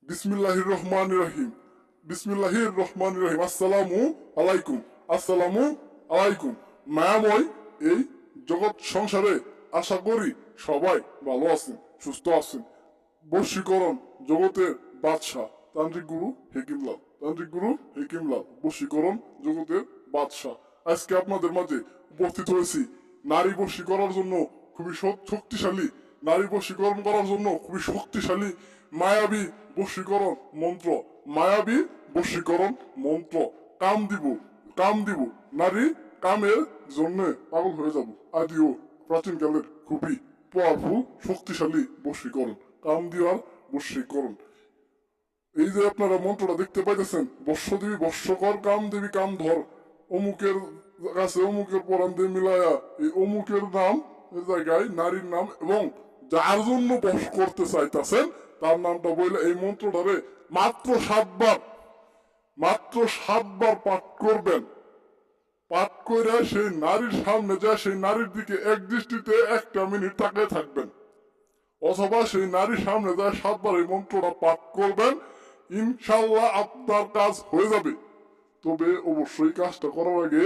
বিসমিল্লাহির রহমানির রহিম। বিসমিল্লাহির রহমানির রহিম। আসসালামু আলাইকুম। আসসালামু আলাইকুম। মায়াময় এই জগৎ সংসারে আশা করি সবাই ভালো আছেন, সুস্থ আছেন। বশীকরণ জগতের বাদশাহ তান্ত্রিক গুরু হেকিমলাল, তান্ত্রিক গুরু হেকিমলাল, বশীকরণ জগতের বাদশাহ। আজকে আপনাদের মাঝে উপস্থিত হয়েছি নারী বশী করার জন্য খুবই শক্তিশালী, নারী বশীকরণ করার জন্য খুবই শক্তিশালী মায়াবী বশীকরণ মন্ত্র, মায়াবী বশীকরণ মন্ত্র। কাম দিব, কাম দিব, নারী কামের জন্য পাগল হয়ে যাব। আদিও প্রাচীনকালের খুবই পাওয়ারফুল শক্তিশালী বশীকরণ, কাম দেওয়ার বশীকরণ। এই যে আপনারা মন্ত্রটা দেখতে পাইতেছেন, বর্ষদেবী বর্ষকর, কাম দেবী কাম ধর, অমুকের কাছে অমুকের পরান দিয়ে মিলায়া, এই অমুকের নাম এই জায়গায় নারীর নাম, এবং যার জন্য বশ করতে চাইতেছেন তার নামটা বলে এই মন্ত্রটারে মাত্র 7 বার, মাত্র 7 বার পাঠ করবেন। পাঠ করে সেই নারীর সামনে যায় সেই নারীর দিকে এক দৃষ্টিতে 1টা মিনিট তাকিয়ে থাকবেন, অথবা সেই নারীর সামনে যায় 7 বার এই মন্ত্রটা পাঠ করবেন। ইনশাল্লাহ আপনার কাজ হয়ে যাবে। তবে অবশ্যই কাজটা করার আগে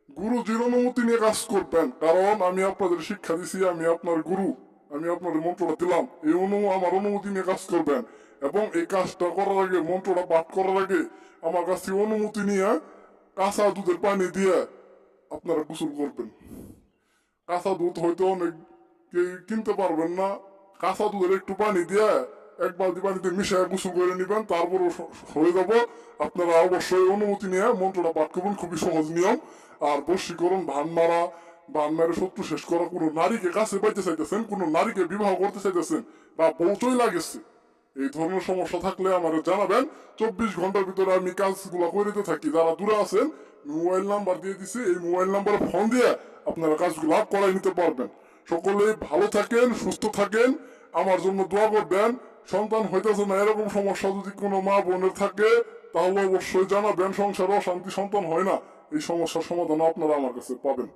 গুরুজির অনুমতি নিয়ে কাজ করবেন, কারণ আমি আপনাদের শিক্ষা দিছি, আমি আপনার গুরু, আমি আপনাদের মন্ত্রটা দিলাম, এই আমার অনুমতি নিয়ে কাজ করবেন। এবং এই কাজটা করার আগে, মন্ত্রটা পাঠ করার আগে আমার কাছ থেকে অনুমতি নিয়ে কাঁচা দুধের পানি দিয়ে আপনারা গোসল করবেন। কাঁচা দুধ হয়তো অনেক কিনতে পারবেন না, কাঁচা দুধের একটু পানি দিয়ে 1 বালতি পানিতে মিশিয়ে গোসল করে নিবেন, তারপর হয়ে যাব। আপনারা অবশ্যই অনুমতি নিয়ে মন্ত্রটা পাঠ করবেন, খুবই সহজ নিয়ম। আর বশীকরণ, ভান মারা, ভান মেরে শত্রু শেষ করা, কোনো নারীকে কাছে পাইতে চাইতেছেন, কোনো নারীকে বিবাহ করতে চাইতেছেন, বা বউচই লাগেছে, এই ধরনের সমস্যা থাকলে আমাদের জানাবেন। 24 ঘন্টার ভিতরে আমি কাজগুলো করে দিতে থাকি। যারা দূরে আছেন, মোবাইল নাম্বার দিয়ে দিছি, এই মোবাইল নাম্বারে ফোন দিয়ে আপনারা কাজগুলো করাই নিতে পারবেন। সকলেই ভালো থাকেন, সুস্থ থাকেন, আমার জন্য দোয়া করবেন। সন্তান হইতেছে না এরকম সমস্যা যদি কোনো মা বোনের থাকে তাহলে অবশ্যই জানাবেন। সংসারে অশান্তি, সন্তান হয় না, এই সমস্যার সমাধান আপনারা আমার কাছে পাবেন।